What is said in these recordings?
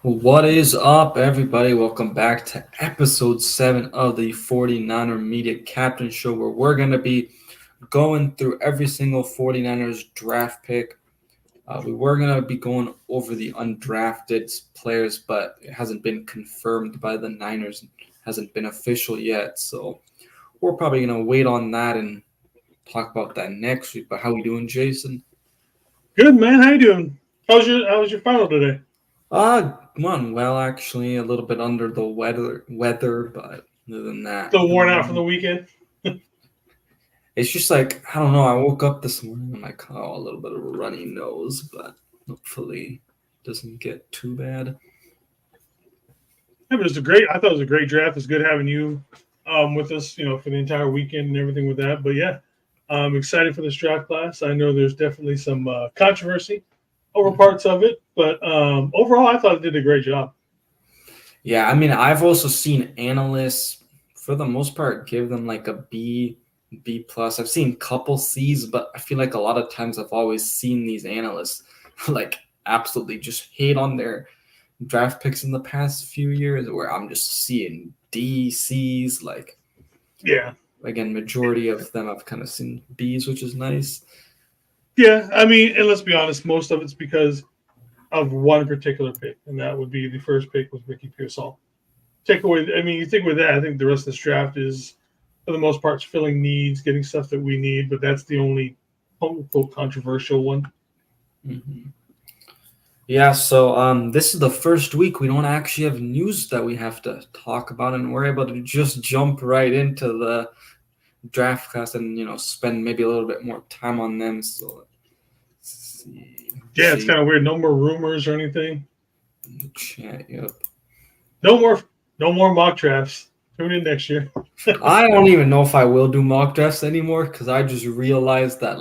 What is up, everybody? Welcome back to episode 7 of the 49er Media Captain Show, where we're going to be going through every single 49ers draft pick. We were going to be going over the undrafted players, but it hasn't been confirmed by the Niners. It hasn't been official yet, so we're probably going to wait on that and talk about that next week. But how we doing, Jason? Good, man. How you doing? How was your final today? Well, actually, a little bit under the weather, but other than that, Still worn out from the weekend? it's just like, I don't know. I woke up this morning and like, a little bit of a runny nose, but hopefully it doesn't get too bad. Yeah, but I thought it was a great draft. It's good having you with us, for the entire weekend and everything with that. But yeah, I'm excited for this draft class. I know there's definitely some controversy over parts of it, but overall, I thought it did a great job. Yeah, I mean, I've also seen analysts, for the most part, give them like a B plus. I've seen couple C's, but I feel like a lot of times I've always seen these analysts like absolutely just hate on their draft picks in the past few years, where I'm just seeing D, C's. Like, yeah, again, majority of them I've kind of seen B's, which is nice. Yeah, I mean, and let's be honest, most of it's because of one particular pick, and that would be the first pick was Ricky Pearsall. You think with that, I think the rest of this draft is, for the most part, filling needs, getting stuff that we need, but that's the only quote-unquote controversial one. Mm-hmm. Yeah, so this is the first week we don't actually have news that we have to talk about, and we're able to just jump right into the draft class and spend maybe a little bit more time on them. So let's see. Yeah, it's kind of weird. No more rumors or anything. In the chat, yep. No more mock drafts. Tune in next year. I don't even know if I will do mock drafts anymore because I just realized that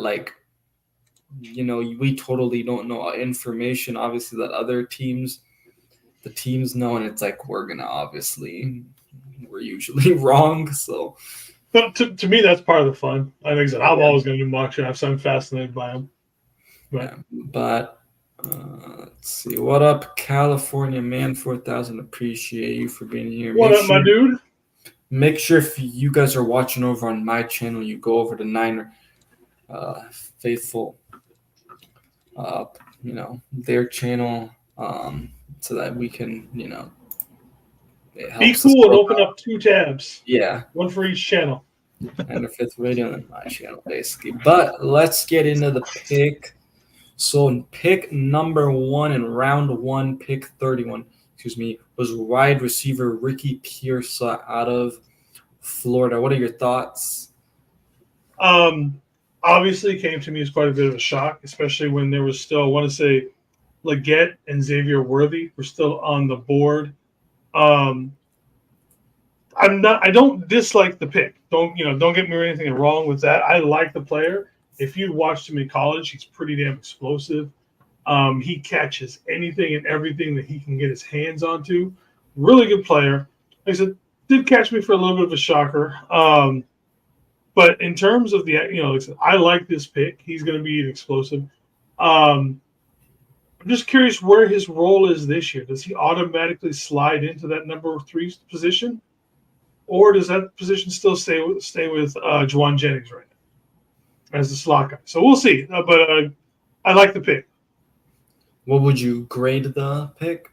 we totally don't know information obviously that the teams know, and it's like we're usually wrong. So but to me, that's part of the fun. I think I'm always going to do mock drafts. I'm fascinated by them. But let's see. What up, California Man 4000? Appreciate you for being here. What up, my dude? Make sure if you guys are watching over on my channel, you go over to Niner Faithful, their channel, so that we can, be cool and open up 2 tabs. Yeah. One for each channel. And the Fifth Radio and my channel, basically. But let's get into the pick. So in pick number 1 in round 1, pick 31, was wide receiver Ricky Pearsall out of Florida. What are your thoughts? Obviously came to me as quite a bit of a shock, especially when there was still, I want to say, Leggett and Xavier Worthy were still on the board. I don't dislike the pick. Don't get me anything wrong with that. I like the player. If you watched him in college, he's pretty damn explosive. He catches anything and everything that he can get his hands onto. Really good player. Like I said, did catch me for a little bit of a shocker. But in terms of I like this pick. He's going to be an explosive. I'm just curious where his role is this year. Does he automatically slide into that number 3 position? Or does that position still stay with Juwan Jennings right now as the slot guy? So we'll see. But I like the pick. What would you grade the pick?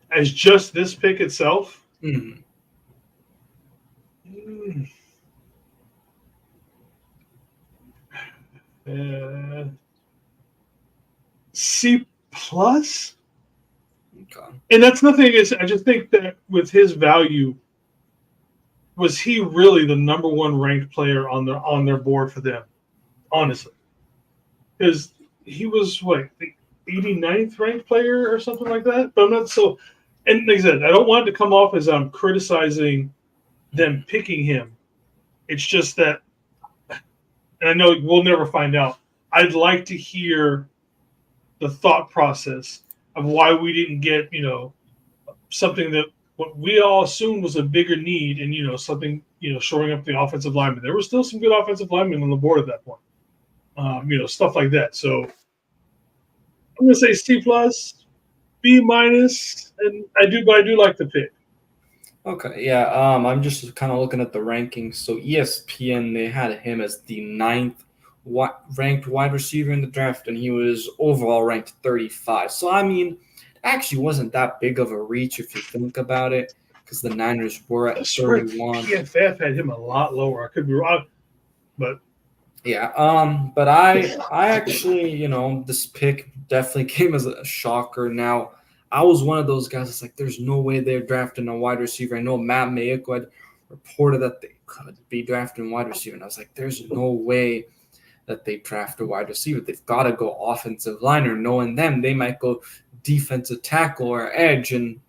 As just this pick itself? C plus? Okay. And that's nothing against. I just think that with his value, was he really the number 1 ranked player on their board for them? Honestly, because he was the 89th ranked player or something like that. But I'm not so. And like I said, I don't want it to come off as I'm criticizing them picking him. It's just that, and I know we'll never find out. I'd like to hear the thought process of why we didn't get, something that what we all assumed was a bigger need and, something, shoring up the offensive lineman. There were still some good offensive linemen on the board at that point. Stuff like that. So I'm gonna say C plus, B minus, and I do like the pick. Okay, yeah. I'm just kind of looking at the rankings. So ESPN, they had him as the ninth ranked wide receiver in the draft, and he was overall ranked 35. So I mean, it actually wasn't that big of a reach if you think about it, because the Niners were I at swear 31. PFF had him a lot lower. I could be wrong, but Yeah. But I actually, this pick definitely came as a shocker. Now, I was one of those guys that's like, there's no way they're drafting a wide receiver. I know Matt Mayako had reported that they could be drafting a wide receiver, and I was like, there's no way that they draft a wide receiver. They've got to go offensive line, or knowing them, they might go defensive tackle or edge, and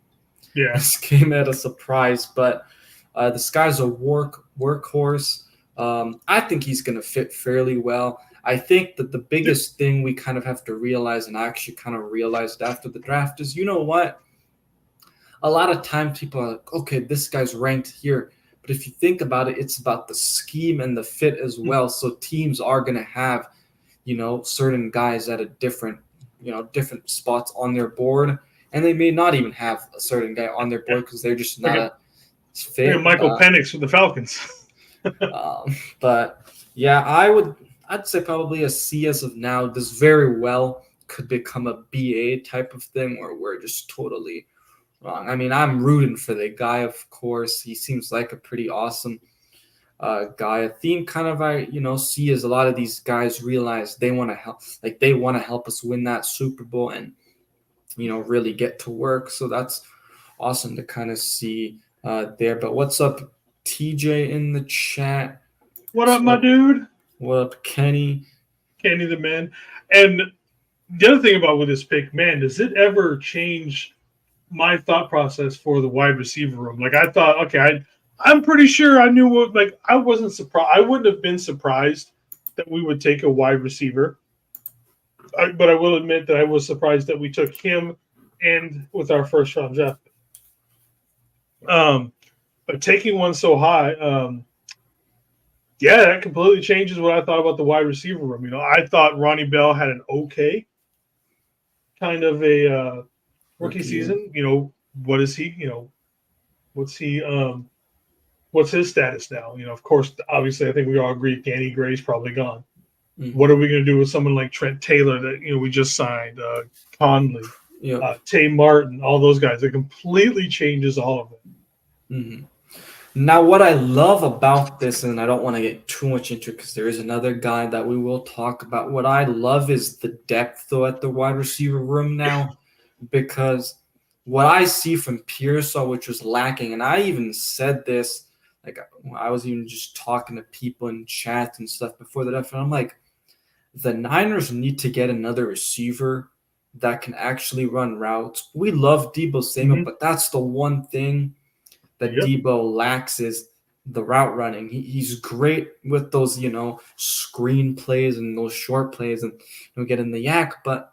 yeah, this came at a surprise. But this guy's a workhorse. I think he's going to fit fairly well. I think that the biggest thing we kind of have to realize, and I actually kind of realized after the draft, is you know what? A lot of times people are like, okay, this guy's ranked here. But if you think about it, it's about the scheme and the fit as well. So teams are going to have, certain guys at a different spots on their board. And they may not even have a certain guy on their board because they're just not a fit. Michael Penix with the Falcons. But yeah, I'd say probably a C as of now. This very well could become a BA type of thing where we're just totally wrong. I mean, I'm rooting for the guy, of course. He seems like a pretty awesome guy. A theme kind of I see is a lot of these guys realize they want to help us win that Super Bowl and really get to work. So that's awesome to kind of see there. But what's up, TJ in the chat? What up, my dude? What up, Kenny? Kenny the man. And the other thing about with this pick, man, does it ever change my thought process for the wide receiver room? Like I thought, okay, I'm pretty sure I knew what. Like I wasn't surprised. I wouldn't have been surprised that we would take a wide receiver. But I will admit that I was surprised that we took him and with our first round draft. But taking one so high, yeah, that completely changes what I thought about the wide receiver room. I thought Ronnie Bell had an okay kind of a rookie season. What is he? What's he? What's his status now? Of course, obviously, I think we all agree Danny Gray's probably gone. Mm-hmm. What are we going to do with someone like Trent Taylor that we just signed, Conley, Tay Martin, all those guys? It completely changes all of it. Mm-hmm. Now, what I love about this, and I don't want to get too much into it because there is another guy that we will talk about. What I love is the depth, though, at the wide receiver room now, because what I see from Pearsall, which was lacking, and I even said this, like I was even just talking to people in chat and stuff before the draft, and I'm like, the Niners need to get another receiver that can actually run routes. We love Deebo Samuel, but that's the one thing that Deebo lacks is the route running. He's great with those, screen plays and those short plays and getting the yak. But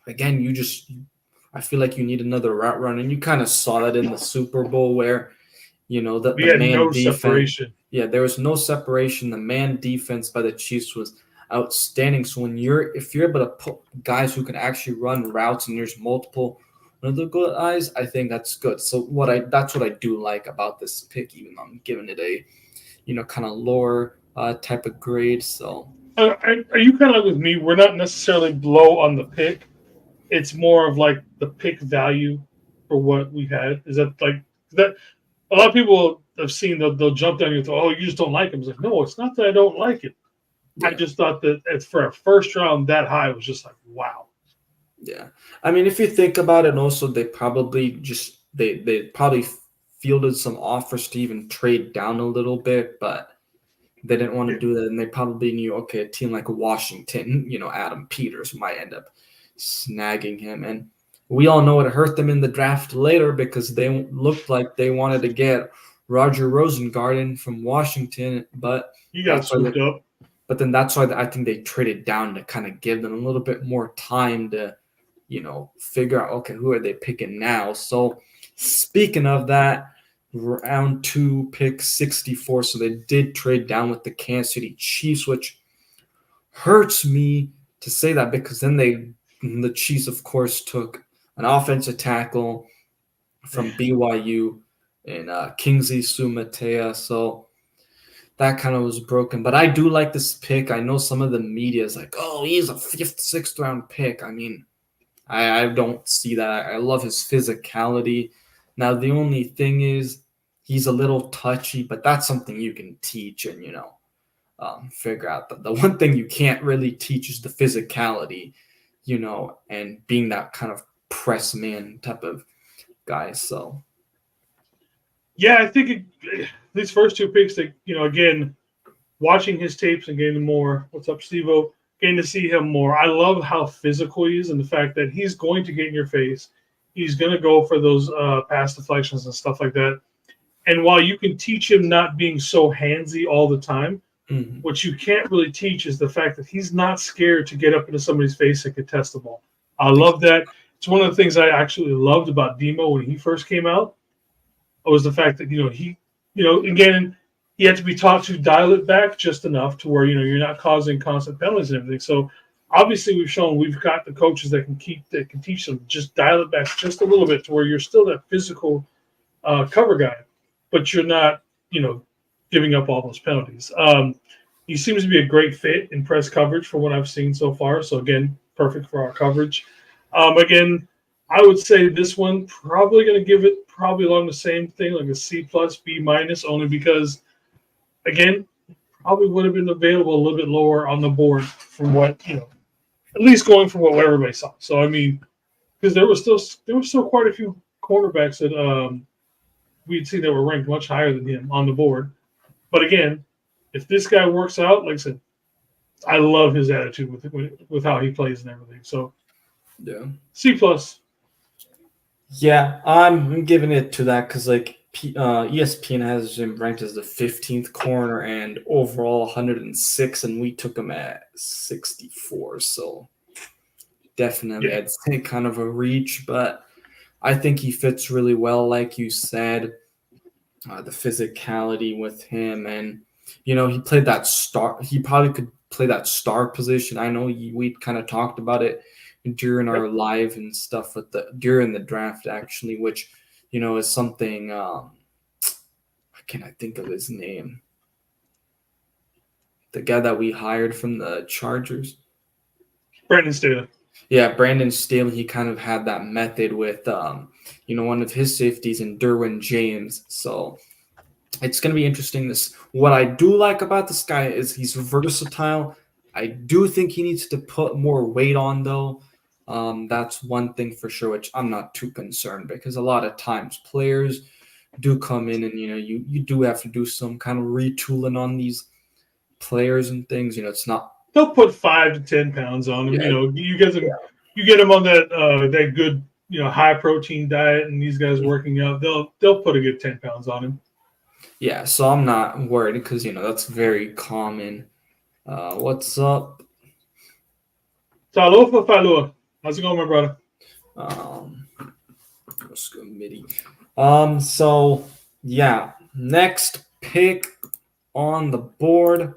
again, I feel like you need another route run, and you kind of saw that in the Super Bowl where, the man no defense. Separation. Yeah, there was no separation. The man defense by the Chiefs was outstanding. So if you're able to put guys who can actually run routes and there's multiple one of the guys, I think that's good. So that's what I do like about this pick, even though I'm giving it a, kind of lower type of grade. So are you kind of like with me? We're not necessarily low on the pick. It's more of like the pick value for what we had. Is that like that? A lot of people have seen they'll jump down and go, "Oh, you just don't like him." It's like, no, it's not that I don't like it. Yeah. I just thought that it's for a first round that high, it was just like, wow. Yeah. I mean, if you think about it, also they probably they probably fielded some offers to even trade down a little bit, but they didn't want to do that. And they probably knew, okay, a team like Washington, Adam Peters might end up snagging him. And we all know it hurt them in the draft later because they looked like they wanted to get Roger Rosengarten from Washington, but he got swooped up. But then that's why I think they traded down to kind of give them a little bit more time to, figure out, okay, who are they picking now? So speaking of that, round 2, pick 64. So they did trade down with the Kansas City Chiefs, which hurts me to say that because then they the Chiefs, of course, took an offensive tackle from BYU and Kingsley Sumatea. So that kind of was broken. But I do like this pick. I know some of the media is like, oh, he's a 5th, 6th round pick. I mean, I don't see that. I love his physicality. Now, the only thing is he's a little touchy, but that's something you can teach and, figure out. The one thing you can't really teach is the physicality, and being that kind of press man type of guy. So, yeah, I think these first 2 picks, that again, watching his tapes and getting more. What's up, Steve-O? Getting to see him more. I love how physical he is and the fact that he's going to get in your face. He's going to go for those pass deflections and stuff like that. And while you can teach him not being so handsy all the time, what you can't really teach is the fact that he's not scared to get up into somebody's face and contest the ball. I love that. It's one of the things I actually loved about Demo when he first came out, was the fact that, again, he had to be taught to dial it back just enough to where, you're not causing constant penalties and everything. So obviously we've got the coaches that can teach them, just dial it back just a little bit to where you're still that physical cover guy, but you're not, giving up all those penalties. He seems to be a great fit in press coverage for what I've seen so far. So again, perfect for our coverage. Again, I would say this one probably going to give it probably along the same thing, like a C+, B-, only because, again, probably would have been available a little bit lower on the board from what, at least going from what everybody saw. So, I mean, because there were still quite a few cornerbacks that we'd seen that were ranked much higher than him on the board. But again, if this guy works out, like I said, I love his attitude with how he plays and everything. So, yeah. C+. Yeah, I'm giving it to that because, ESPN has him ranked as the 15th corner and overall 106, and we took him at 64. So definitely, I'd say kind of a reach, but I think he fits really well, like you said. The physicality with him, and he played that star. He probably could play that star position. I know we kind of talked about it during our live and stuff during the draft, actually, which is something. Can I think of his name? The guy that we hired from the Chargers, Brandon Staley. Yeah, Brandon Staley. He kind of had that method with one of his safeties in Derwin James. So it's going to be interesting. What I do like about this guy is he's versatile. I do think he needs to put more weight on, though. That's one thing for sure, which I'm not too concerned, because a lot of times players do come in and, you do have to do some kind of retooling on these players and things. It's not. They'll put 5 to 10 pounds on them. Yeah. You get them on that good, high protein diet, and these guys working out, they'll put a good 10 pounds on him. Yeah, so I'm not worried because, that's very common. What's up? Talofa Falua. How's it going, my brother? Let's go MIDI. So, yeah, next pick on the board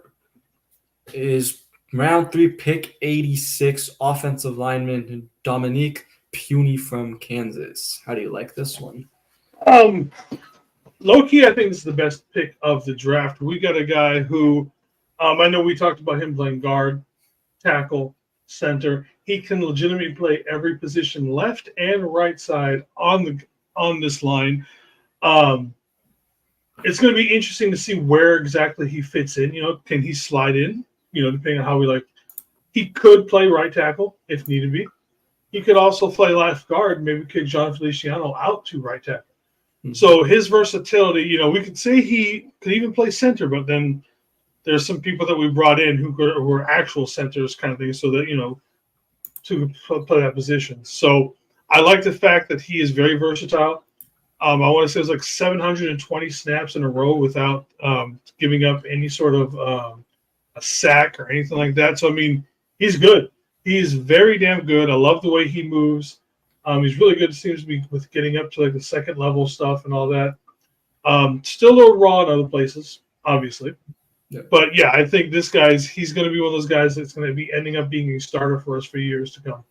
is round 3, pick 86, offensive lineman Dominique Puny from Kansas. How do you like this one? Low-key, I think this is the best pick of the draft. We got a guy who, I know we talked about him playing guard, tackle, center. He can legitimately play every position, left and right side on this line. It's going to be interesting to see where exactly he fits in. Can he slide in? Depending on how we like. He could play right tackle if needed be. He could also play left guard, maybe kick John Feliciano out to right tackle. So his versatility, we could say he could even play center, but then there's some people that we brought in who were actual centers kind of thing, so that, to play that position. So I like the fact that he is very versatile. I want to say it's like 720 snaps in a row without giving up any sort of a sack or anything like that. So, I mean, he's good. He's very damn good. I love the way he moves. He's really good, it seems to be, with getting up to like the second level stuff and all that. Still a little raw in other places, obviously. Yeah. But yeah, I think he's going to be one of those guys that's going to be ending up being a starter for us for years to come.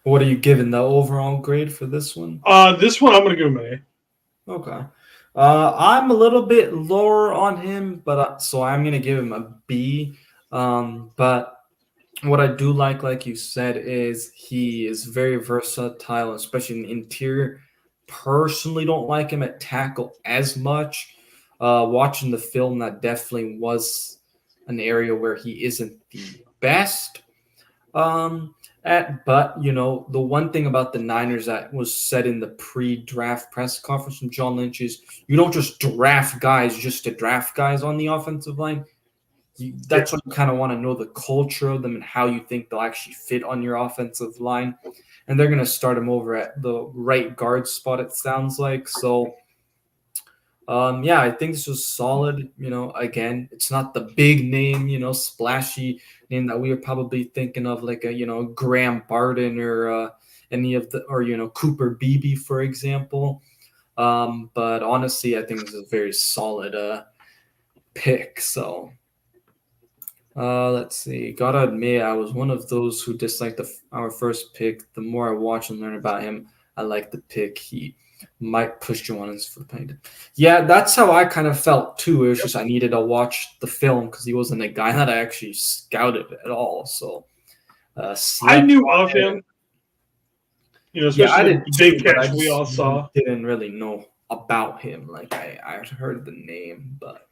What are you giving the overall grade for this one? This one I'm gonna give him an A. Okay. I'm a little bit lower on him, but so I'm gonna give him a B. But what I do like you said, is he is very versatile, especially in the interior. Personally, don't like him at tackle as much. Watching the film, that definitely was an area where he isn't the best. Um, but the one thing about the Niners that was said in the pre-draft press conference from John Lynch is you don't just draft guys just to draft guys on the offensive line. That's what you kind of want to know, the culture of them and how you think they'll actually fit on your offensive line. And they're going to start him over at the right guard spot, it sounds like. So, yeah, I think this was solid. Again, it's not the big name, splashy name that we were probably thinking of, like Graham Barden or Cooper Beebe, for example. But honestly, I think this is a very solid pick. So. Let's see. Gotta admit, I was one of those who disliked our first pick. The more I watch and learn about him, I like the pick. He might push Joanna's for the paint. Yeah, that's how I kind of felt too. It was just I needed to watch the film because he wasn't a guy that I actually scouted at all. So, I knew of him. Especially the big catch we all saw. Didn't really know about him. Like I heard the name, but.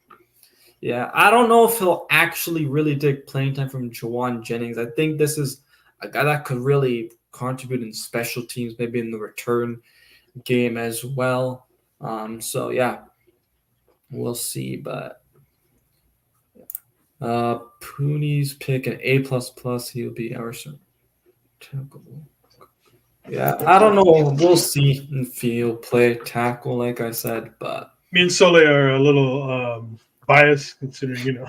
Yeah, I don't know if he'll actually really take playing time from Jawan Jennings. I think this is a guy that could really contribute in special teams, maybe in the return game as well. So yeah, we'll see. But Pooney's pick an A++. He'll be our tackle. Yeah, I don't know. We'll see if he'll play tackle, like I said. But me and Sole are a little biased, considering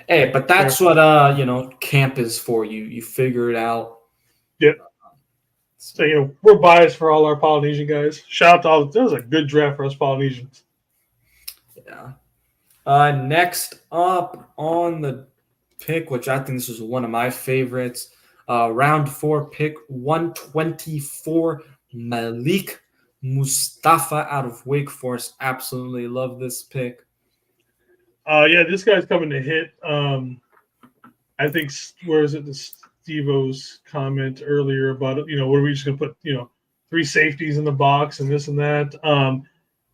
Hey, but that's what camp is for. You figure it out. Yep. So we're biased for all our Polynesian guys. Shout out to all. That was a good draft for us Polynesians. Yeah. Next up on the pick, which I think this is one of my favorites, round 4 pick 124, Malik Mustafa out of Wake Forest. Absolutely love this pick. Yeah, this guy's coming to hit. I think, where is it? The Steve-O's comment earlier about what are we just going to put, 3 safeties in the box and this and that.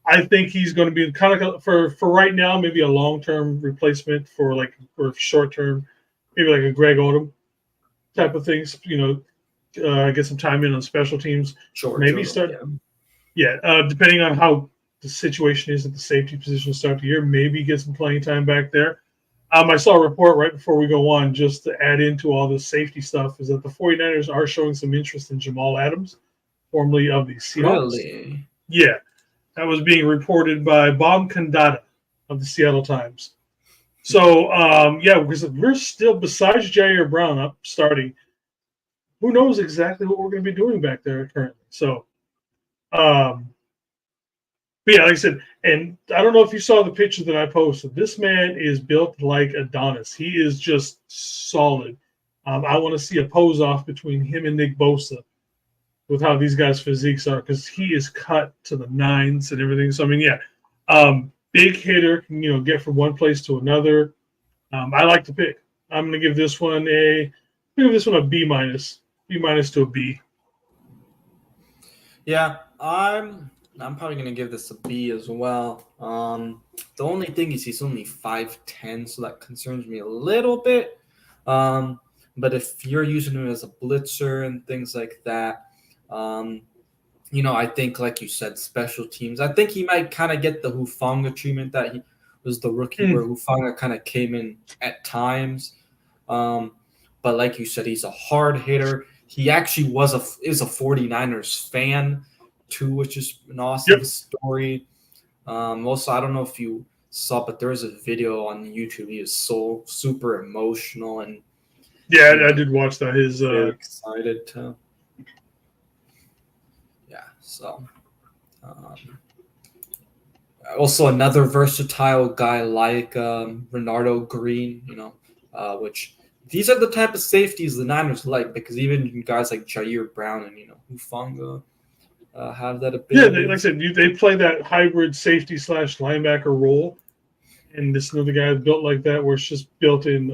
I think he's going to be kind of for right now, maybe a long-term replacement for short-term, maybe like a Greg Odom type of things. Get some time in on special teams. Maybe start. Yeah, depending on how the situation is at the safety position to start the year, maybe get some playing time back there. I saw a report right before we go on, just to add into all this safety stuff, is that the 49ers are showing some interest in Jamal Adams, formerly of the Seahawks. Really? Yeah. That was being reported by Bob Kandata of the Seattle Times. So, yeah, because we're still, besides Jair Brown up starting, who knows exactly what we're going to be doing back there currently. So, but yeah, like I said, and I don't know if you saw the picture that I posted. This man is built like Adonis. He is just solid. I want to see a pose off between him and Nick Bosa with how these guys' physiques are, because he is cut to the nines and everything. So, I mean, yeah, big hitter, can, get from one place to another. I like the pick. I'm going to give this one a B-, B- to a B. Yeah, I'm probably going to give this a B as well. The only thing is he's only 5'10", so that concerns me a little bit. But if you're using him as a blitzer and things like that, I think, like you said, special teams. I think he might kind of get the Hufanga treatment that he was the rookie, where Hufanga kind of came in at times. But like you said, he's a hard hitter. He actually is a 49ers fan too, which is an awesome story. Also, I don't know if you saw, but there was a video on YouTube. He was so super emotional, and yeah, I did watch that. His very excited too. Yeah, so also another versatile guy like Renardo Green, which these are the type of safeties the Niners like, because even guys like Jair Brown and Hufanga have that Yeah, ability. like I said, they play that hybrid safety slash linebacker role, and this another guy built like that, where it's just built in.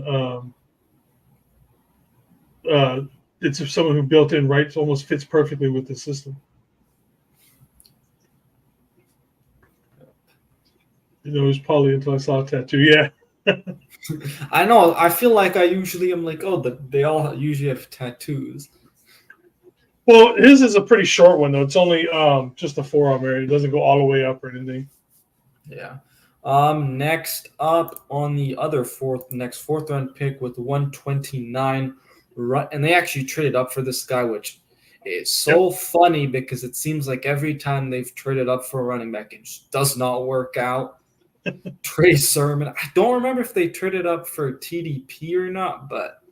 Uh, it's someone who built in right, almost fits perfectly with the system. It was probably until I saw a tattoo. Yeah. I know. I feel like I usually am like, oh, they all usually have tattoos. Well, his is a pretty short one though. It's only just a forearm area. It doesn't go all the way up or anything. Yeah. Next up on the other fourth round pick with 129, and they actually traded up for this guy, which is so funny because it seems like every time they've traded up for a running back, it just does not work out. Trey Sermon. I don't remember if they traded up for TDP or not, but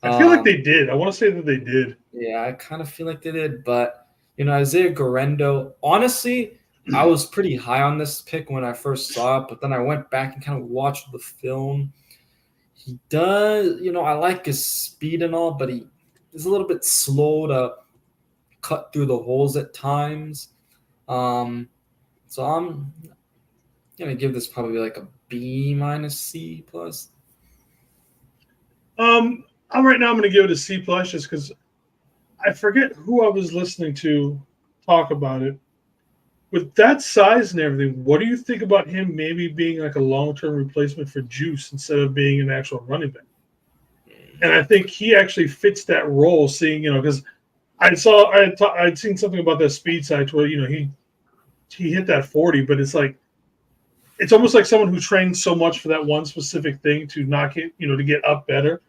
I feel like they did. I want to say that they did. yeah, I kind of feel like they did, but Isaiah Guerrero, honestly, I was pretty high on this pick when I first saw it, but then I went back and kind of watched the film. He does, I like his speed and all, but he is a little bit slow to cut through the holes at times. So I'm gonna give this probably like a B minus C plus. Right now I'm going to give it a C plus just because I forget who I was listening to talk about it. With that size and everything, what do you think about him maybe being like a long-term replacement for Juice instead of being an actual running back? And I think he actually fits that role. Seeing, because I'd seen something about that speed side where he hit that 40, but it's almost like someone who trained so much for that one specific thing to knock it, to get up better.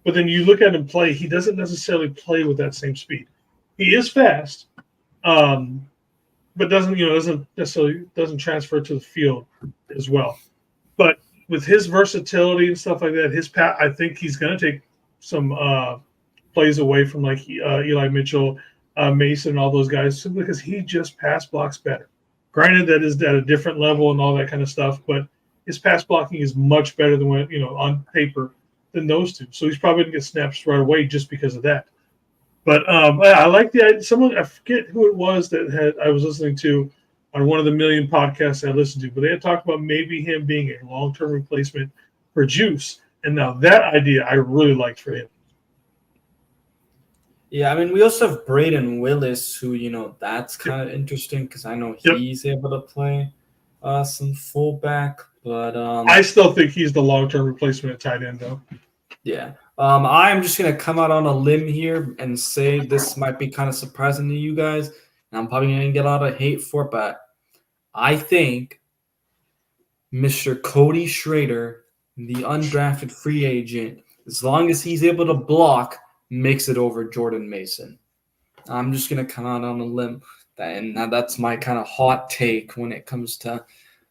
But then you look at him play, he doesn't necessarily play with that same speed. He is fast, but doesn't transfer to the field as well. But with his versatility and stuff like that, I think he's going to take some plays away from like Eli Mitchell, Mason, and all those guys, simply because he just pass blocks better. Granted, that is at a different level and all that kind of stuff, but his pass blocking is much better than on paper than those two. So he's probably going to get snaps right away just because of that. But I like the idea. I forget who it was that I was listening to on one of the million podcasts I listened to, but they had talked about maybe him being a long-term replacement for Juice. And now that idea I really liked for him. Yeah, I mean, we also have Braden Willis, who, that's kind of interesting because I know he's able to play some fullback, but I still think he's the long-term replacement at tight end, though. Yeah. I'm just going to come out on a limb here and say this might be kind of surprising to you guys, and I'm probably going to get a lot of hate for it, but I think Mr. Cody Schrader, the undrafted free agent, as long as he's able to block, makes it over Jordan Mason. I'm just going to come out on a limb, and that's my kind of hot take when it comes to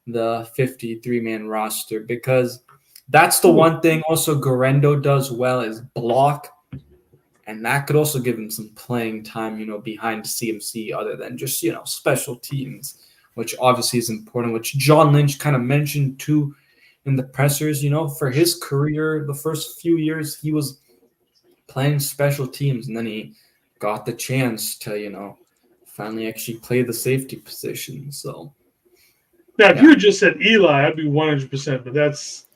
the 53-man roster, because that's the one thing also Guerrero does well is block, and that could also give him some playing time, behind CMC other than just, special teams, which obviously is important, which John Lynch kind of mentioned too in the pressers. For his career, the first few years, he was playing special teams, and then he got the chance to, finally actually play the safety position. So now, if you had just said Eli, I'd be 100%, but that's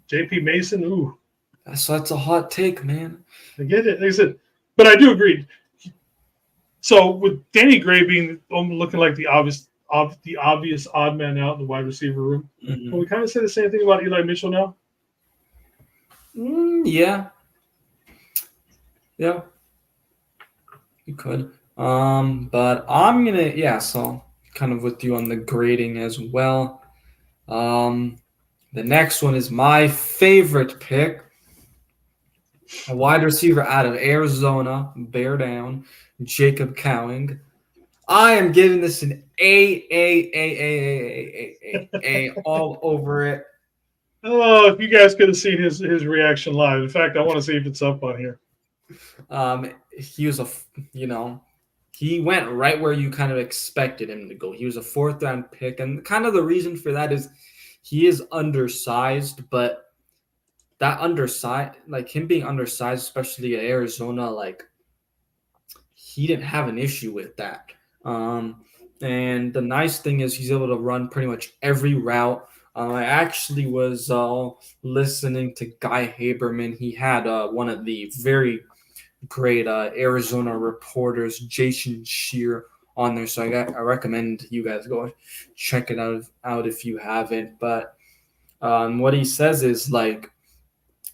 JP Mason. Ooh, that's a hot take, man. I get it. Like I said, but I do agree. So with Danny Gray being looking like the obvious odd man out in the wide receiver room, can we kind of say the same thing about Eli Mitchell now? Yeah, you could. But I'm gonna so kind of with you on the grading as well. The next one is my favorite pick. A wide receiver out of Arizona, bear down, Jacob Cowing. I am giving this an A all over it. Oh, if you guys could have seen his reaction live. In fact, I want to see if it's up on here. He was he went right where you kind of expected him to go. He was a 4th round pick, and kind of the reason for that is he is undersized, but that undersized, like him being undersized, especially at Arizona, like he didn't have an issue with that. And the nice thing is he's able to run pretty much every route. I actually was listening to Guy Haberman. He had one of the very great Arizona reporters, Jason Shear, on there. So I recommend you guys go check it out if you haven't. But what he says is like,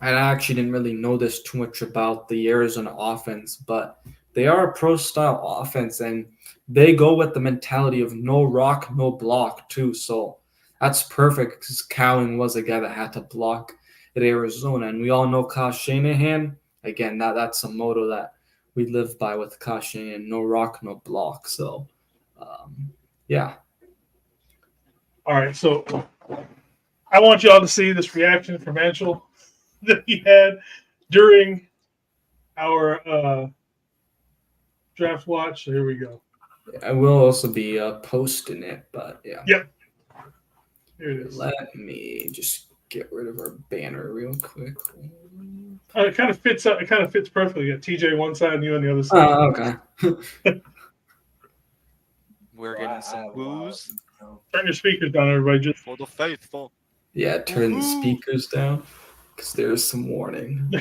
I actually didn't really know this too much about the Arizona offense, but they are a pro style offense and they go with the mentality of no rock, no block too. So that's perfect because Cowing was a guy that had to block at Arizona, and we all know Kyle Shanahan. Again, that's a motto that we live by with Kyle Shanahan: no rock, no block. So, yeah. All right, so I want y'all to see this reaction from Anshul that he had during our draft watch. So here we go. I will also be posting it, but yeah. Yep. Here it is. Let me just get rid of our banner real quick. It kind of fits up. It kind of fits perfectly. You got TJ one side and you on the other side. Oh, okay. We're getting some booze Turn your speakers down, everybody. Just for the faithful. Yeah, turn the speakers down because there's some warning.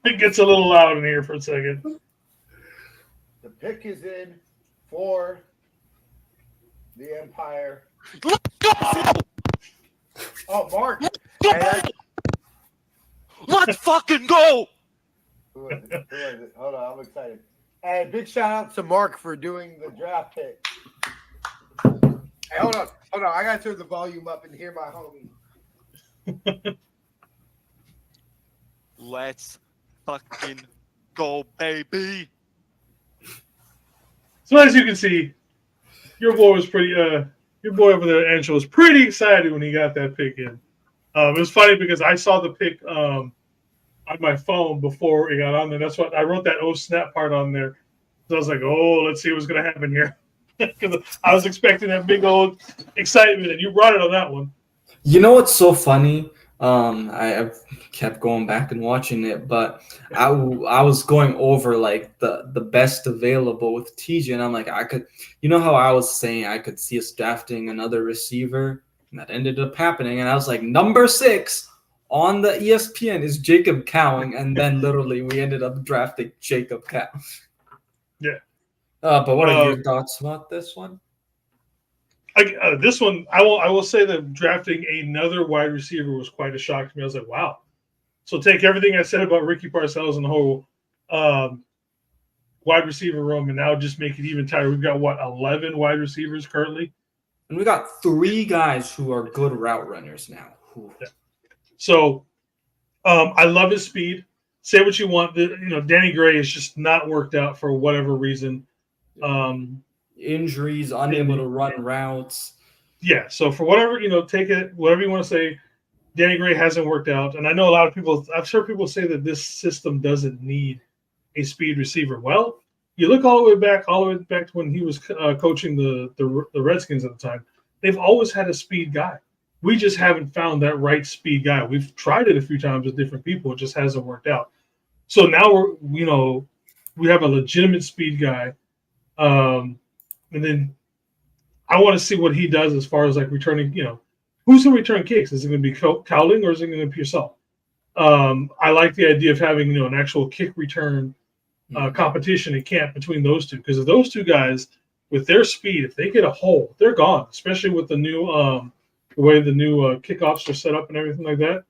it gets a little loud in here for a second. The pick is in for the Empire. Let's go! Oh, Mark. Let's fucking go! Who is it? Hold on, I'm excited. And big shout out to Mark for doing the draft pick. Hey, hold on. I gotta turn the volume up and hear my homie. Let's fucking go, baby. So as you can see, your boy was pretty. Your boy over there, Anshul, was pretty excited when he got that pick in. It was funny because I saw the pick on my phone before it got on there. That's what I wrote that "oh snap" part on there. So I was like, "Oh, let's see what's gonna happen here," because I was expecting that big old excitement, and you brought it on that one. You know what's so funny? I've kept going back and watching it, but I was going over like the best available with TJ, and I'm like, you know how I was saying I could see us drafting another receiver, and that ended up happening, and I was like, number 6 on the ESPN is Jacob Cowing, and then literally we ended up drafting Jacob Cowing. Yeah. But what are your thoughts about this one? This one, I will say that drafting another wide receiver was quite a shock to me. I was like, wow. So take everything I said about Ricky Parcells and the whole wide receiver room and now just make it even tighter. We've got, 11 wide receivers currently? And we got 3 guys who are good route runners now. Yeah. So I love his speed. Say what you want. Danny Gray has just not worked out for whatever reason. Injuries, unable to run routes. Yeah, so for whatever, take it, whatever you want to say, Danny Gray hasn't worked out. And I know a lot of people, I've heard people say that this system doesn't need a speed receiver. Well, you look all the way back to when he was coaching the Redskins at the time. They've always had a speed guy. We just haven't found that right speed guy. We've tried it a few times with different people. It just hasn't worked out. So now we have a legitimate speed guy. And then I want to see what he does as far as like returning, who's going to return kicks? Is it going to be Cowling or is it going to be Purcell? I like the idea of having, an actual kick return competition in camp between those two. Because if those two guys, with their speed, if they get a hole, they're gone, especially with the new the way the new kickoffs are set up and everything like that.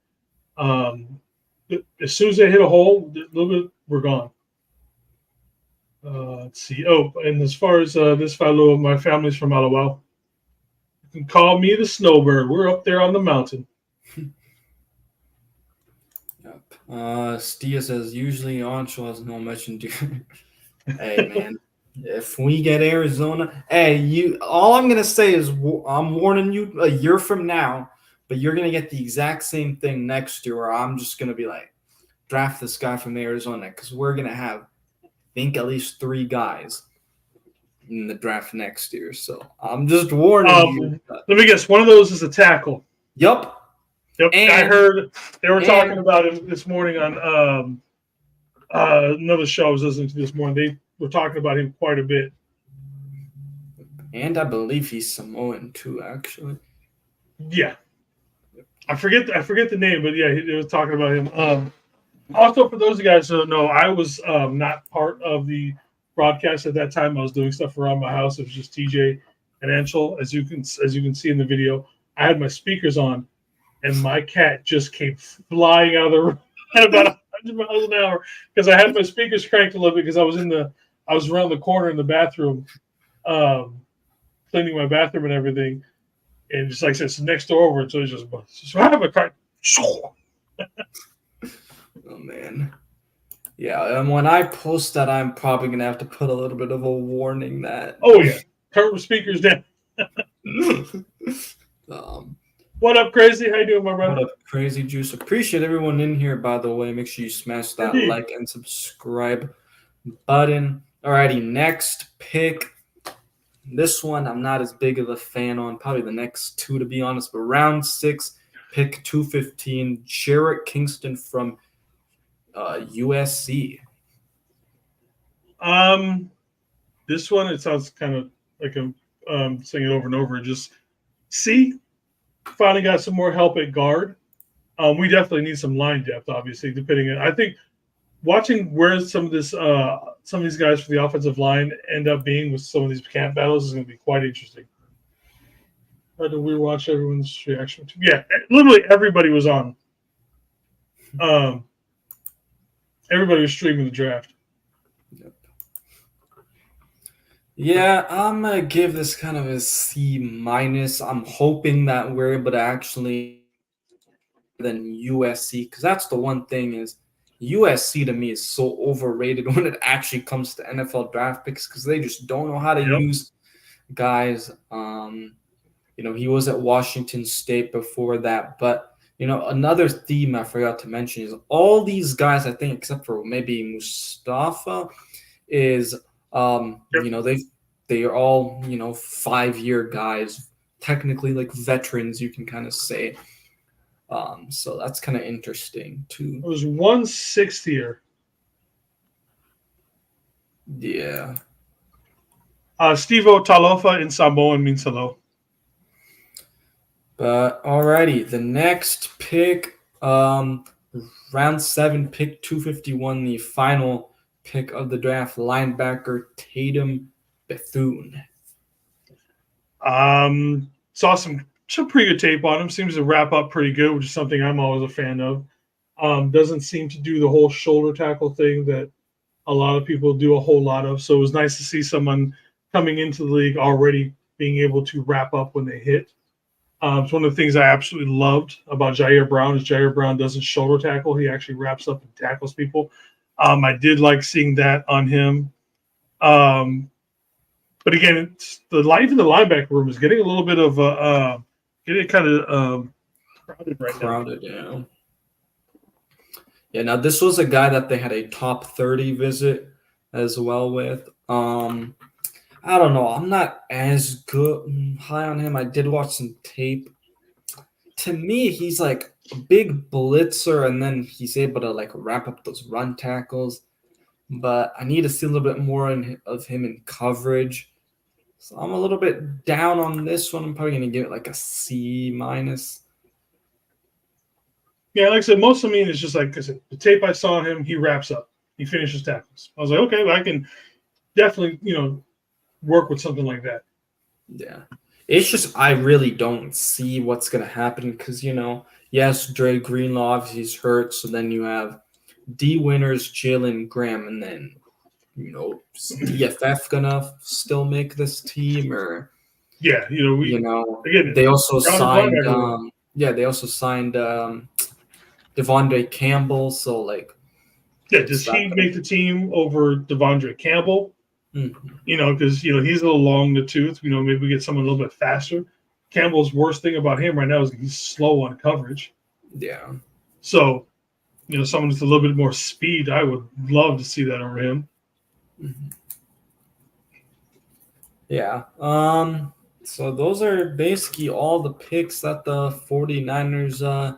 As soon as they hit a hole, a little bit, we're gone. Let's see. Oh, and as far as this fellow, my family's from Alawal. You can call me the snowbird. We're up there on the mountain. Yep. Stia says usually Anshul has no mention to. Hey man, if we get Arizona, all I'm gonna say is I'm warning you a year from now, but you're gonna get the exact same thing next year. Where I'm just gonna be like, draft this guy from Arizona because we're gonna have, I think, at least 3 guys in the draft next year. So I'm just warning you. Let me guess. One of those is a tackle. Yep. Yep, And- I heard they were talking and- about him this morning on another show I was listening to this morning. They were talking about him quite a bit. And I believe he's Samoan too, actually. Yeah, I forget the name, but yeah, they were talking about him. Also, for those of you guys who don't know, I was not part of the broadcast at that time. I was doing stuff around my house. It was just TJ and Anshel, as you can see in the video. I had my speakers on, and my cat just came flying out of the room at about 100 miles an hour because I had my speakers cranked a little bit because I was around the corner in the bathroom, cleaning my bathroom and everything, and just like I said, it's next door over, so it's just so I have a car. Oh man. Yeah, and when I post that, I'm probably gonna have to put a little bit of a warning that. Oh yeah, turn the speakers down. What up, Crazy? How you doing, my brother? What up, Crazy Juice? Appreciate everyone in here, by the way. Make sure you smash that Indeed. like and subscribe button. Alrighty, next pick. This one I'm not as big of a fan on. Probably the next two, to be honest. But round 6, pick 215, Jarrett Kingston from USC. This one, it sounds kind of like I'm saying it over and over. Just finally got some more help at guard. We definitely need some line depth, obviously. I think watching where some of these guys for the offensive line end up being with some of these camp battles is going to be quite interesting. How did we watch everyone's reaction to? Yeah, literally everybody was on. Everybody was streaming the draft. Yep. Yeah, I'm gonna give this kind of a C minus. I'm hoping that we're able to actually than USC, because that's the one thing is USC to me is so overrated when it actually comes to NFL draft picks because they just don't know how to use guys. He was at Washington State before that, but another theme I forgot to mention is all these guys, I think, except for maybe Mustafa, is they are all 5-year guys, technically like veterans, you can kind of say. So that's kind of interesting too. It was 1/6 here. Yeah. Stevo Talofa in Samoan means hello. But alrighty, the next pick, round 7, pick 251, the final pick of the draft, linebacker Tatum Bethune. Saw some pretty good tape on him. Seems to wrap up pretty good, which is something I'm always a fan of. Doesn't seem to do the whole shoulder tackle thing that a lot of people do a whole lot of. So it was nice to see someone coming into the league already being able to wrap up when they hit. It's one of the things I absolutely loved about Jair Brown is Jair Brown doesn't shoulder tackle. He actually wraps up and tackles people. I did like seeing that on him. But again, the life in the linebacker room is getting a little bit of getting kind of crowded right now. Crowded, yeah. Yeah, now this was a guy that they had a top 30 visit as well with. I don't know. I'm not as high on him. I did watch some tape. To me, he's like a big blitzer, and then he's able to like wrap up those run tackles. But I need to see a little bit more of him in coverage. So I'm a little bit down on this one. I'm probably going to give it like a C minus. Yeah, like I said, most of me is just like I said, the tape I saw him, he wraps up. He finishes tackles. I was like, okay, well, I can definitely, work with something like that. Yeah. It's just I really don't see what's going to happen because, yes, Dre Greenlaw obviously is hurt. So then you have D Winters, Jalen Graham, and then, is DFF going to still make this team or – yeah, again, they also signed Devondre Campbell. So, does he make the team over Devondre Campbell? Mm-hmm. Because he's a little long in the tooth. Maybe we get someone a little bit faster. Campbell's worst thing about him right now is he's slow on coverage. Yeah. So, someone with a little bit more speed, I would love to see that over him. Mm-hmm. Yeah. So those are basically all the picks that the 49ers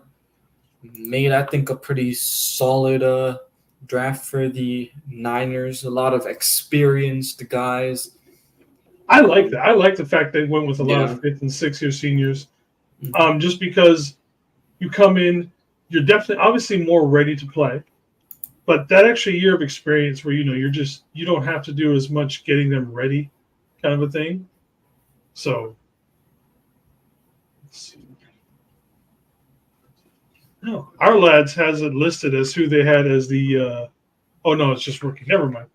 made, I think, a pretty solid draft for the Niners. A lot of experienced guys. I like that. I like the fact they went with a lot Yeah. of 5th and 6th year seniors. Just because you come in, you're definitely obviously more ready to play. But that extra year of experience where you don't have to do as much getting them ready kind of a thing. So let's see. No, our lads has it listed as who they had as the oh no, it's just rookie. Never mind.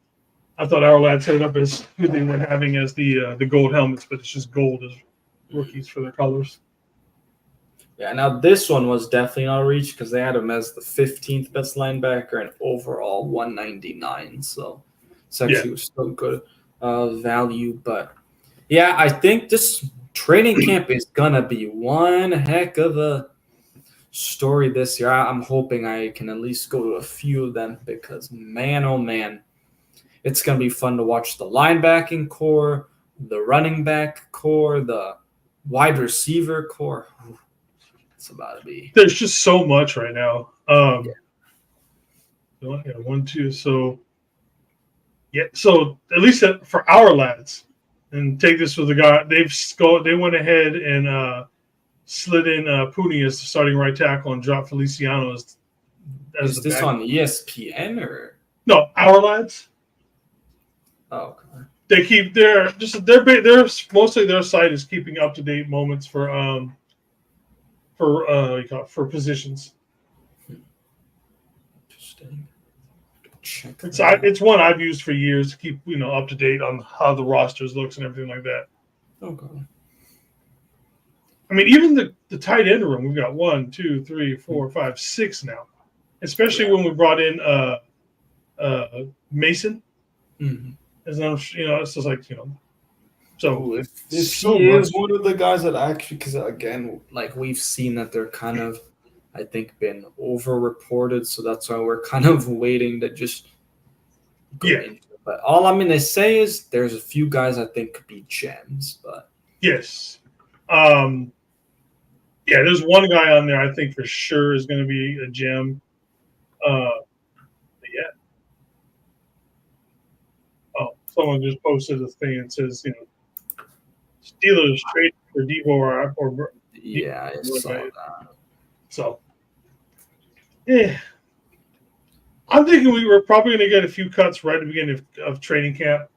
I thought our lads had it up as who they were having as the gold helmets, but it's just gold as rookies for their colors. Yeah, now this one was definitely not a reach because they had him as the 15th best linebacker and overall 199. So it's actually was still good value. But yeah, I think this training camp is gonna be one heck of a story this year. I'm hoping I can at least go to a few of them because man, oh man, it's gonna be fun to watch the linebacking core, the running back core, the wide receiver core. It's about to be. There's just so much right now. One, two. So at least for our lads, and take this with the guy. They went ahead and slid in Pooney as the starting right tackle and dropped Feliciano as Is the this back. on ESPN or? No, our lads. Oh, okay. They keep mostly their site is keeping up to date moments for positions. Interesting. Check It's one I've used for years to keep up to date on how the rosters looks and everything like that. Okay. I mean, even the tight end room, we've got 1, 2, 3, 4, 5, 6 now. Especially when we brought in Mason. Mm-hmm. As it's just like So if so he much. is one of the guys that actually, because again, like we've seen that they're kind of, I think, been over-reported, so that's why we're kind of waiting to just go into it. But all I'm going to say is there's a few guys I think could be gems, but yes, there's one guy on there I think for sure is going to be a gem. Oh, someone just posted a thing and says, Steelers trade for Devo or yeah, I saw that. So, yeah. I'm thinking we were probably going to get a few cuts right at the beginning of training camp.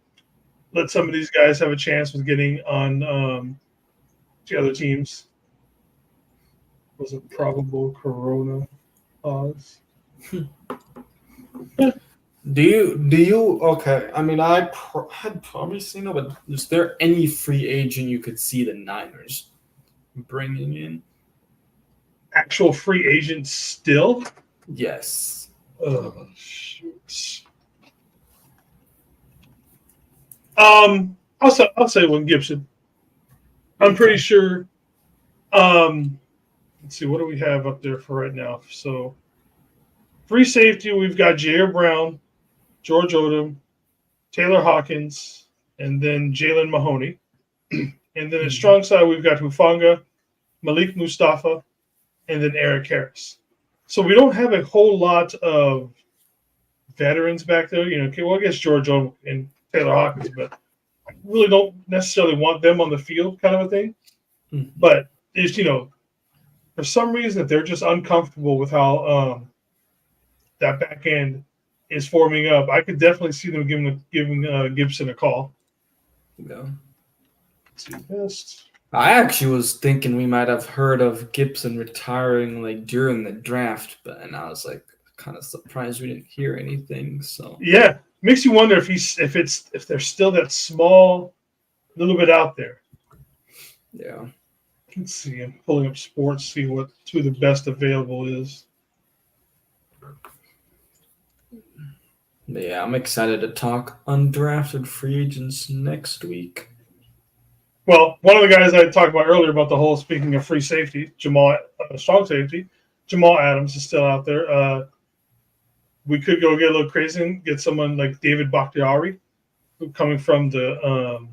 Let some of these guys have a chance with getting on the other teams. Was a probable corona pause. Do you okay? I mean, had probably seen it, but is there any free agent you could see the Niners bringing in? Actual free agents still? Yes. Oh, shoot. I'll say one Gibson. I'm pretty sure. Let's see, what do we have up there for right now? So, free safety, we've got Jair Brown, George Odom, Taylor Hawkins, and then Jalen Mahoney. And then at strong side, we've got Hufanga, Malik Mustafa, and then Eric Harris. So we don't have a whole lot of veterans back there. I guess George Odom and Taylor Hawkins, but I really don't necessarily want them on the field kind of a thing. Mm-hmm. But it's, for some reason, if they're just uncomfortable with how that back end is forming up, I could definitely see them giving Gibson a call. Yeah. Let's see best. I actually was thinking we might have heard of Gibson retiring like during the draft, and I was like kind of surprised we didn't hear anything. So yeah, makes you wonder if they're still that small, little bit out there. Yeah. Let's see. I'm pulling up sports, see who the best available is. Yeah, I'm excited to talk undrafted free agents next week. Well, one of the guys I talked about earlier about the whole speaking of free safety, strong safety, Jamal Adams is still out there. We could go get a little crazy and get someone like David Bakhtiari, coming from the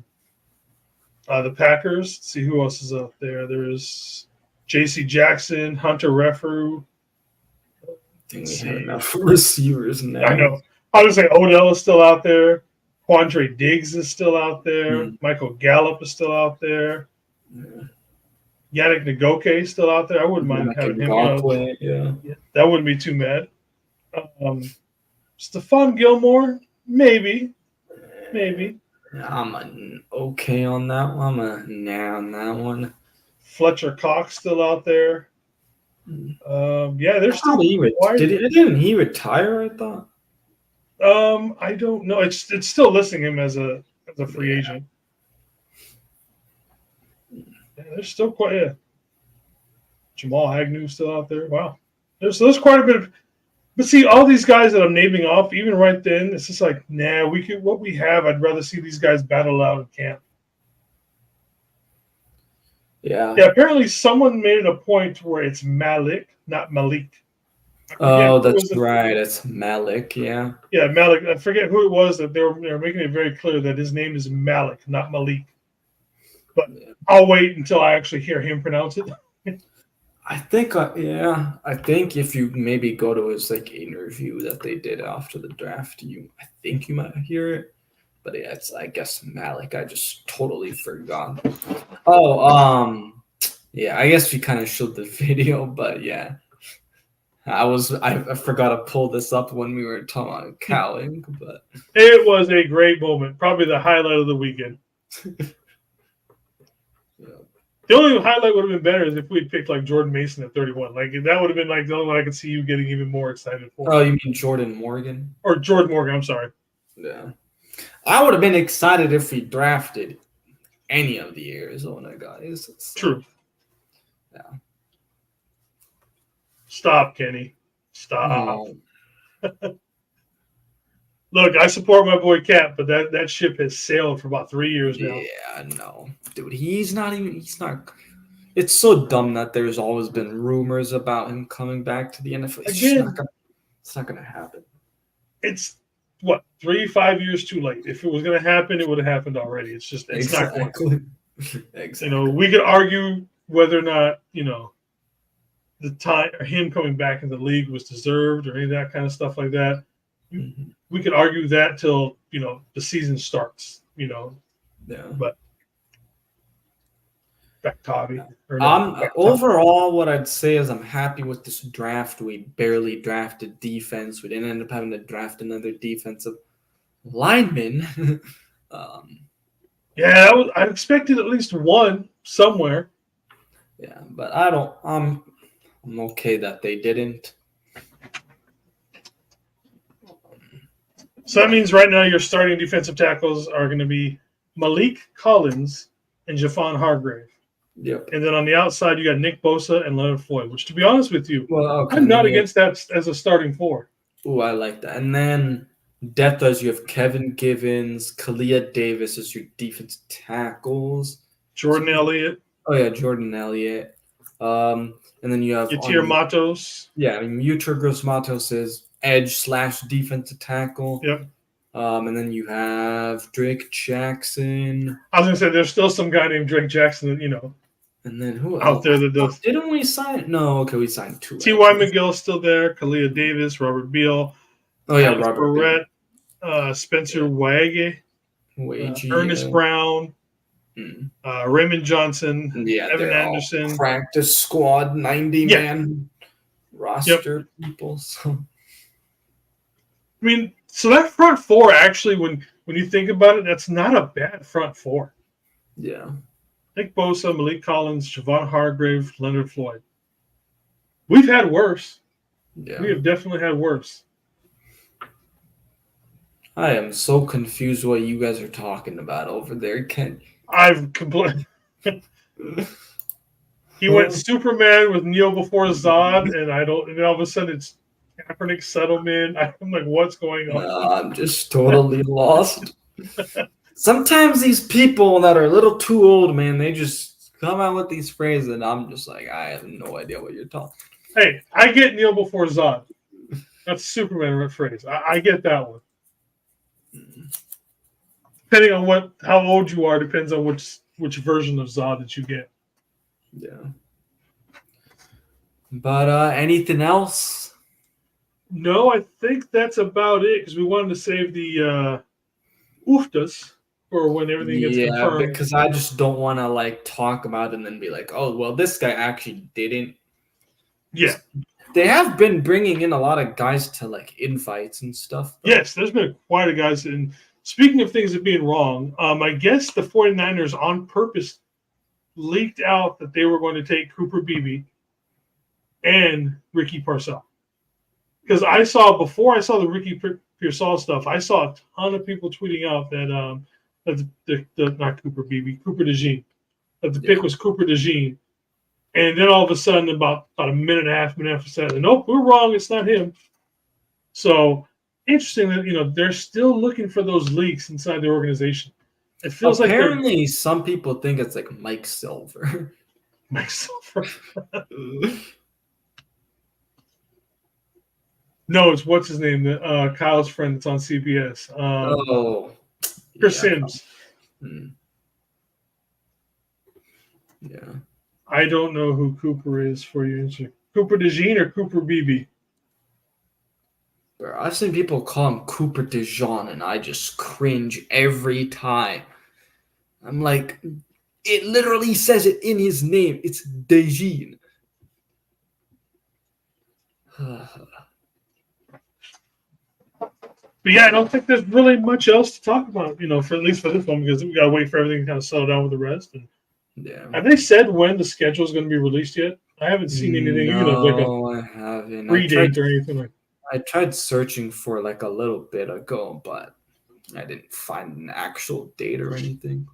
Packers. Let's see who else is out there. There's J.C. Jackson, Hunter Renfrew, think we have enough receivers now. I know. I would say Odell is still out there. Quandre Diggs is still out there. Mm. Michael Gallup is still out there. Yeah. Yannick Ngakoue is still out there. I wouldn't mind having him. Yeah. That wouldn't be too bad. Stephon Gilmore, maybe. I'm okay on that one. I'm a nah on that one. Fletcher Cox still out there. They're still. Didn't he retire? I thought. I don't know. It's still listing him as a free agent. Yeah, there's still quite. Yeah. Jamal Agnew still out there. Wow, there's quite a bit of. But see, all these guys that I'm naming off, even right then, it's just like, nah. What we have. I'd rather see these guys battle out in camp. Yeah. Yeah. Apparently, someone made it a point where it's Malik, not Malik. Oh, that's right. It's Malik. Yeah. Yeah, Malik. I forget who it was that they were making it very clear that his name is Malik, not Malik. But I'll wait until I actually hear him pronounce it. I think if you maybe go to his interview that they did after the draft, I think you might hear it. But yeah, it's I guess Malik. I just totally forgot. Oh, yeah. I guess we kind of showed the video, but yeah, I forgot to pull this up when we were talking about Cowling, but it was a great moment. Probably the highlight of the weekend. The only highlight would have been better is if we had picked Jordan Mason at 31. That would have been the only one I could see you getting even more excited for. Oh, you mean Jordan Morgan? Or Jordan Morgan, I'm sorry. Yeah. I would have been excited if we drafted any of the Arizona guys. True. Yeah. Stop, Kenny. Stop. No. Look, I support my boy Cap, but that ship has sailed for about 3 years now. Yeah, no. Dude, he's not. It's so dumb that there's always been rumors about him coming back to the NFL. It's not gonna happen. It's 3-5 years too late. If it was gonna happen, it would have happened already. It's not going to. Exactly. We could argue whether or not, the time or him coming back in the league was deserved or any of that kind of stuff like that. Mm-hmm. We could argue that till the season starts. Yeah. But back Tavi. Overall, what I'd say is I'm happy with this draft. We barely drafted defense. We didn't end up having to draft another defensive lineman. I expected at least one somewhere. Yeah, but I'm okay that they didn't. So that means right now your starting defensive tackles are going to be Malik Collins and Javon Hargrave. Yep. And then on the outside, you got Nick Bosa and Leonard Floyd, which, to be honest with you, I'm not against that as a starting four. Oh, I like that. And then depth as you have Kevin Givens, Kalia Davis as your defensive tackles. Jordan Elliott. Oh, yeah, Jordan Elliott. And then you have Yatir Matos. Yeah, Yatir Gross-Matos is edge/defensive tackle. Yep. And then you have Drake Jackson. I was going to say there's still some guy named Drake Jackson that, And then who out there that does. Didn't we sign? No, okay, we signed two. T.Y. McGill's still there. Kalia Davis, Robert Beal. Oh, yeah, Alex Robert Barrett, Spencer Waige, Ernest Brown, Raymond Johnson, Evan Anderson. Practice squad, 90-man roster people. So. I mean, so that front four, actually, when you think about it, that's not a bad front four. Yeah. Nick Bosa, Malik Collins, Javon Hargrave, Leonard Floyd. We've had worse. Yeah. We have definitely had worse. I am so confused what you guys are talking about over there, Ken. I've completely. He went Superman with Neo before Zod, and and all of a sudden it's Kaepernick settlement. I'm like, what's going on? I'm just totally lost. Sometimes these people that are a little too old, man, they just come out with these phrases, and I'm just like, I have no idea what you're talking. Hey, I get Neil before Zod. That's Superman phrase. I get that one. Depending on how old you are, depends on which version of Zod that you get. Yeah. But anything else? No, I think that's about it because we wanted to save the ooftas for when everything gets Yeah, confirmed. because I just don't want to like talk about it and then be like, oh, well, this guy actually didn't. Yeah. They have been bringing in a lot of guys to like invites and stuff. Though. Yes, there's been quite a guys. And speaking of things that being wrong, I guess the 49ers on purpose leaked out that they were going to take Cooper Beebe and Ricky Parcell. Because before I saw the Ricky Parcell stuff, I saw a ton of people tweeting out that not Cooper Beebe, Cooper DeJean, that the pick was Cooper DeJean. And then all of a sudden, about a minute and a half said, nope, we're wrong. It's not him. So interesting that they're still looking for those leaks inside the organization. It feels apparently some people think it's like Mike Silver. Mike Silver. No, it's what's his name? Kyle's friend that's on CBS. Chris Sims. Yeah. I don't know who Cooper is for you. Cooper DeJean or Cooper Beebe? I've seen people call him Cooper DeJean, and I just cringe every time. I'm like, it literally says it in his name. It's DeJean. But yeah, I don't think there's really much else to talk about, for at least for this one, because we got to wait for everything to kind of settle down with the rest. And have they said when the schedule is going to be released yet? I haven't seen anything, No, I haven't. Pre-date or anything like that. I tried searching for like a little bit ago, but I didn't find an actual date or anything.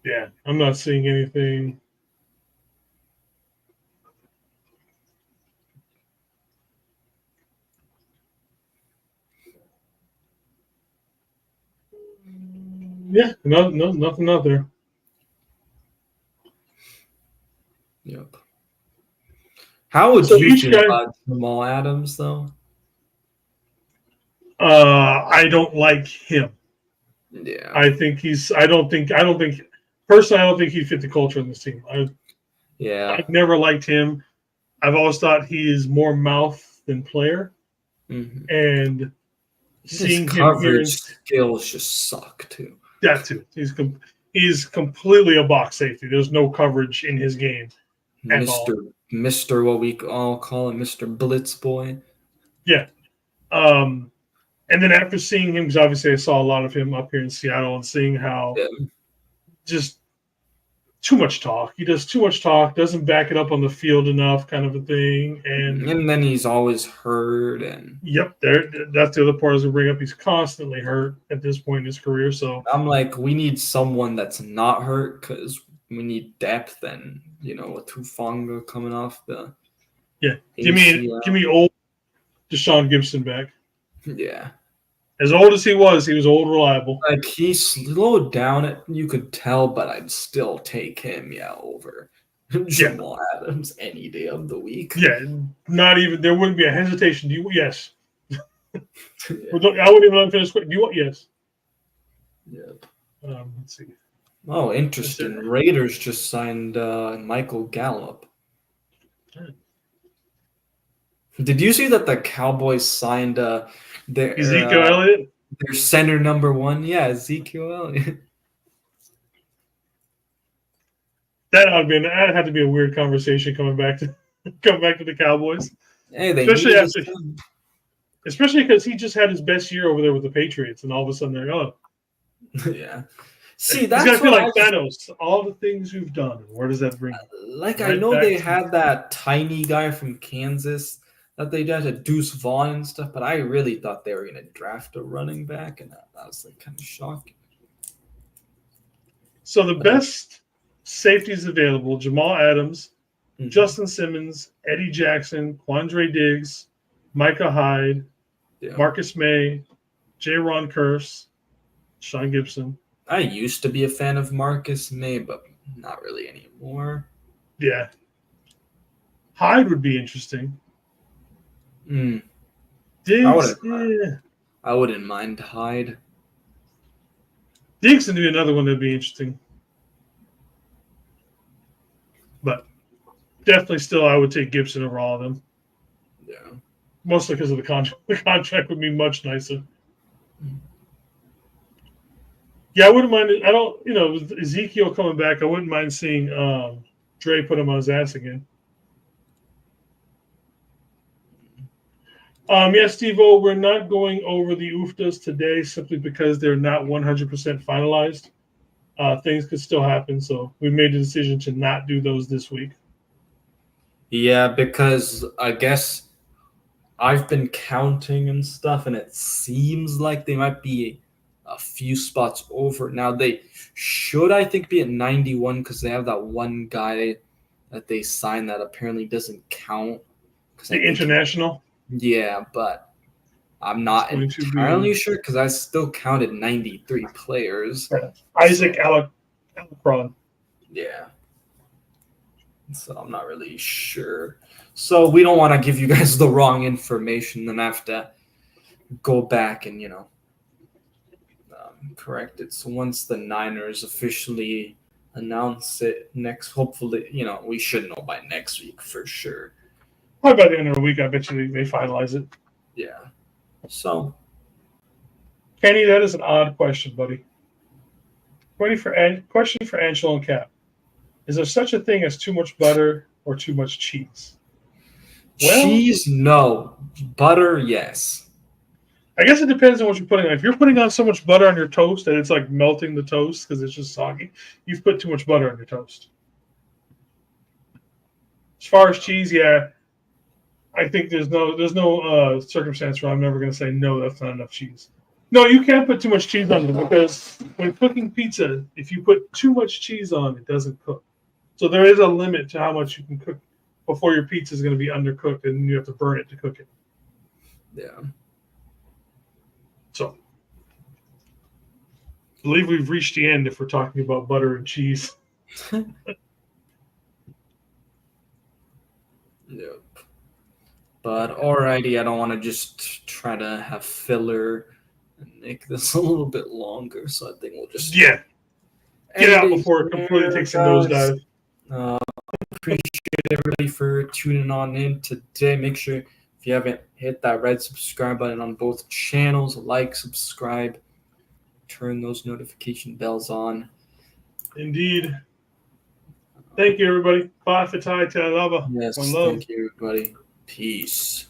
Yeah, I'm not seeing anything. Yeah, no, nothing out there. Yep. How would you feel about Jamal Adams, though? I don't like him. Yeah. I don't think personally, I don't think he fit the culture in this team. I've never liked him. I've always thought he is more mouth than player. Mm-hmm. And seeing coverage skills just suck too. That too. He's completely a box safety. There's no coverage in his game. Mr. What we all call him, Mr. Blitz Boy. Yeah. And then after seeing him, because obviously I saw a lot of him up here in Seattle, and seeing how just too much talk. He does too much talk, doesn't back it up on the field enough, kind of a thing. And then he's always hurt. And yep, that's the other part as we bring up. He's constantly hurt at this point in his career. So I'm like, we need someone that's not hurt because we need depth. And with Hufanga coming off the give me old Deshaun Gibson back. Yeah. As old as he was old, reliable. Like, he slowed down, you could tell, but I'd still take him, over Jamal Adams any day of the week. Yeah, not even, there wouldn't be a hesitation. Do you? Yes. I wouldn't even let him finish quick. Do you want? Yes. Yep. Let's see. Oh, interesting. Raiders just signed Michael Gallup. Did you see that the Cowboys signed their Ezekiel Elliott? Their center number 1? Yeah, Ezekiel Elliott. That had to be a weird conversation coming back to the Cowboys. Hey, especially because he just had his best year over there with the Patriots, and all of a sudden they're yeah. See, that's gonna feel like Thanos. All the things you've done. Where does that bring? I know they had that tiny guy from Kansas that they did to Deuce Vaughn and stuff, but I really thought they were going to draft a running back, and that was like kind of shocking. So the best safeties available: Jamal Adams, Justin Simmons, Eddie Jackson, Quandre Diggs, Micah Hyde, Marcus May, J-Ron Kearse, Sean Gibson. I used to be a fan of Marcus May, but not really anymore. Yeah. Hyde would be interesting. Diggs, I wouldn't mind Hyde. Diggs would be another one that'd be interesting. But definitely still I would take Gibson over all of them. Yeah. Mostly because of the contract. The contract would be much nicer. Yeah, I wouldn't mind. I don't, with Ezekiel coming back, I wouldn't mind seeing Dre put him on his ass again. Yes, Steve-O, we're not going over the UFTAs today simply because they're not 100% finalized. Things could still happen, so we made the decision to not do those this week. Yeah, because I guess I've been counting and stuff, and it seems like they might be a few spots over. Now, they should, I think, be at 91 because they have that one guy that they signed that apparently doesn't count. The international? Yeah, but I'm not entirely sure because I still counted 93 players. Isaac Alacron. Yeah. So I'm not really sure. So we don't want to give you guys the wrong information, then have to go back and, correct it. So once the Niners officially announce it next, hopefully, we should know by next week for sure. Probably by the end of the week, I bet you they finalize it. Yeah. So. Kenny, that is an odd question, buddy. Question for Angelo and Cap. Is there such a thing as too much butter or too much cheese? Cheese, no. Butter, yes. I guess it depends on what you're putting on. If you're putting on so much butter on your toast that it's like melting the toast because it's just soggy, you've put too much butter on your toast. As far as cheese, yeah, I think there's no circumstance where I'm never going to say no, that's not enough cheese. No, you can't put too much cheese on it because when cooking pizza, if you put too much cheese on, it doesn't cook. So there is a limit to how much you can cook before your pizza is going to be undercooked and you have to burn it to cook it. Yeah. So I believe we've reached the end if we're talking about butter and cheese. Yep. But alrighty, I don't want to just try to have filler and make this a little bit longer, so I think we'll just get out before it completely takes a nosedive. Appreciate everybody for tuning on in today. Make sure if you haven't hit that red subscribe button on both channels, like, subscribe, turn those notification bells on. Indeed. Thank you, everybody. Bye for Thai. Yes, one love. thank you, everybody. Peace.